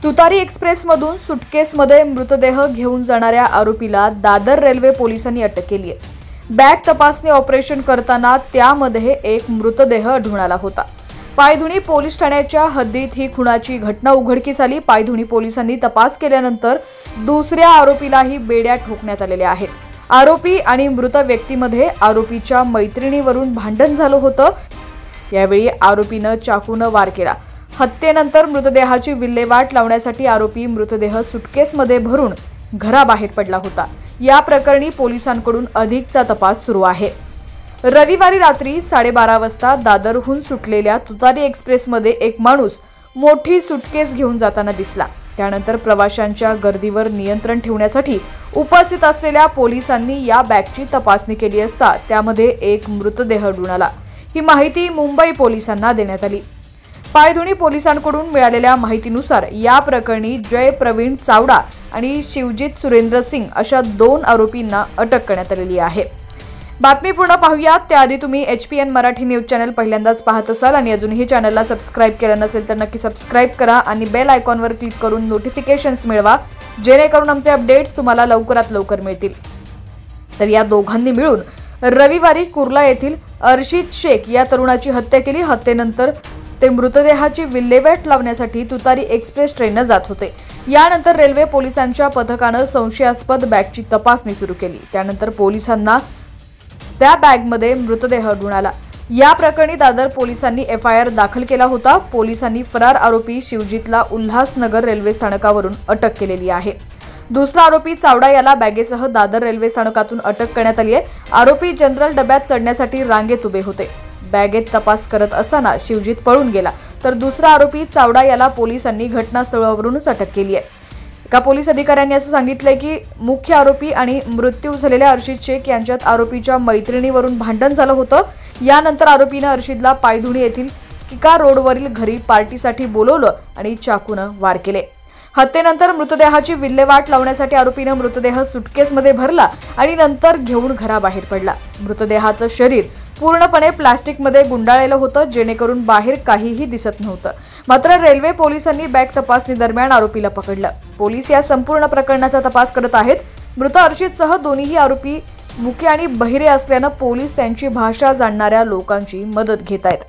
तुतारी एक्सप्रेसमधून सुटकेसमध्ये मृतदेह घेऊन जाणाऱ्या आरोपीला दादर रेल्वे पोलिसांनी अटक केली आहे। बॅग तपासणी ऑपरेशन करताना त्यामध्ये एक मृतदेह आढळून आला होता। पायधुणी पोलीस ठाण्याच्या हद्दीत ही खुनाची घटना उघडकीस आली। पायधुणी पोलिसांनी तपास केल्यानंतर दुसऱ्या आरोपीलाही बेड्या ठोकण्यात आलेल्या आहेत। आरोपी आणि मृत व्यक्तीमध्ये आरोपीच्या मैत्रिणीवरून भांडण झालं होतं। यावेळी आरोपीनं चाकूने वार केला। हत्येनंतर मृतदेहाची विल्हेवाट लावण्यासाठी आरोपी मृतदेह सुटकेसमध्ये भरून घराबाहेर पडला होता। या प्रकरणी पोलिसांकडून अधिकचा तपास सुरू आहे। रविवारी रात्री 12:30 वाजता दादरहून सुटलेल्या तुतारी एक्सप्रेसमध्ये एक माणूस मोठी सुटकेस घेऊन जाताना दिसला। त्यानंतर प्रवाशांच्या गर्दीवर नियंत्रण ठेवण्यासाठी उपस्थित असलेल्या पोलिसांनी या बॅगची तपासणी केली असता त्यामध्ये एक मृतदेह आढळून आला। ही माहिती मुंबई पोलिसांना देण्यात आली। पायधुणी पोलिसांकडून मिळालेल्या माहितीनुसार या प्रकरणी जय प्रवीण चावडा आणि शिवजित सुरेंद्र सिंग अशा 2 आरोपींना अटक करण्यात आलेली आहे। बातमी पूर्ण पाहूयात त्याआधी तुम्ही HPN मराठी न्यूज चॅनल पहिल्यांदाच पाहत असाल आणि अजूनही चॅनलला सबस्क्राइब केलं नसेल तर नक्की सबस्क्राइब करा आणि बेल आयकॉनवर क्लिक करून नोटिफिकेशन्स मिळवा जेणेकरून आमचे अपडेट्स तुम्हाला लवकरात लवकर मिळतील। तर या दोघांनी मिळून रविवारी कुर्ला येथील अर्शिद शेख या तरुणाची हत्या केली। हत्येनंतर ते मृतदेहाची विल्हेवाट लावण्यासाठी तुतारी एक्सप्रेस ट्रेनने जात होते। यानंतर रेल्वे पोलिसांच्या पथकाने संशयास्पद बॅगची तपासणी सुरू केली। त्यानंतर पोलिसांना त्या बॅगमध्ये मृतदेह आढळून आला। या प्रकरणी दादर पोलिसांनी FIR दाखल केला होता। पोलिसांनी फरार आरोपी शिवजितला उल्हासनगर रेल्वे स्थानकावरून अटक केलेली आहे। दुसरा आरोपी चावडा याला बॅगेसह दादर रेल्वे स्थानकातून अटक करण्यात आली आहे। आरोपी जनरल डब्यात चढण्यासाठी रांगेत उभे होते। बॅगेत तपास करत असताना शिवजित पळून गेला तर दुसरा आरोपी चावडा याला पोलिसांनी घटनास्थळावरूनच अटक केली आहे। एका पोलीस अधिकाऱ्यांनी असं सांगितलंय की मुख्य आरोपी आणि मृत्यू झालेल्या अर्शिद शेख यांच्यात आरोपीच्या मैत्रिणीवरून भांडण झालं होतं। यानंतर आरोपीने अर्शिदला पायधुणी येथील किका रोडवरील घरी पार्टीसाठी बोलवलं आणि चाकूने वार केले। हत्येनंतर मृतदेहाची विल्हेवाट लावण्यासाठी आरोपीने मृतदेह सुटकेसमध्ये भरला आणि नंतर घेऊन घराबाहेर पडला। मृतदेहाचं शरीर पूर्णपणे प्लास्टिकमध्ये गुंडाळलेलं होतं जेणेकरून बाहेर काहीही दिसत नव्हतं। मात्र रेल्वे पोलिसांनी बॅग तपासणी दरम्यान आरोपीला पकडलं। पोलीस या संपूर्ण प्रकरणाचा तपास करत आहेत। मृत अर्शिदसह दोन्ही आरोपी मुके आणि बहिरे असल्यानं पोलीस त्यांची भाषा जाणणाऱ्या लोकांची मदत घेत आहेत।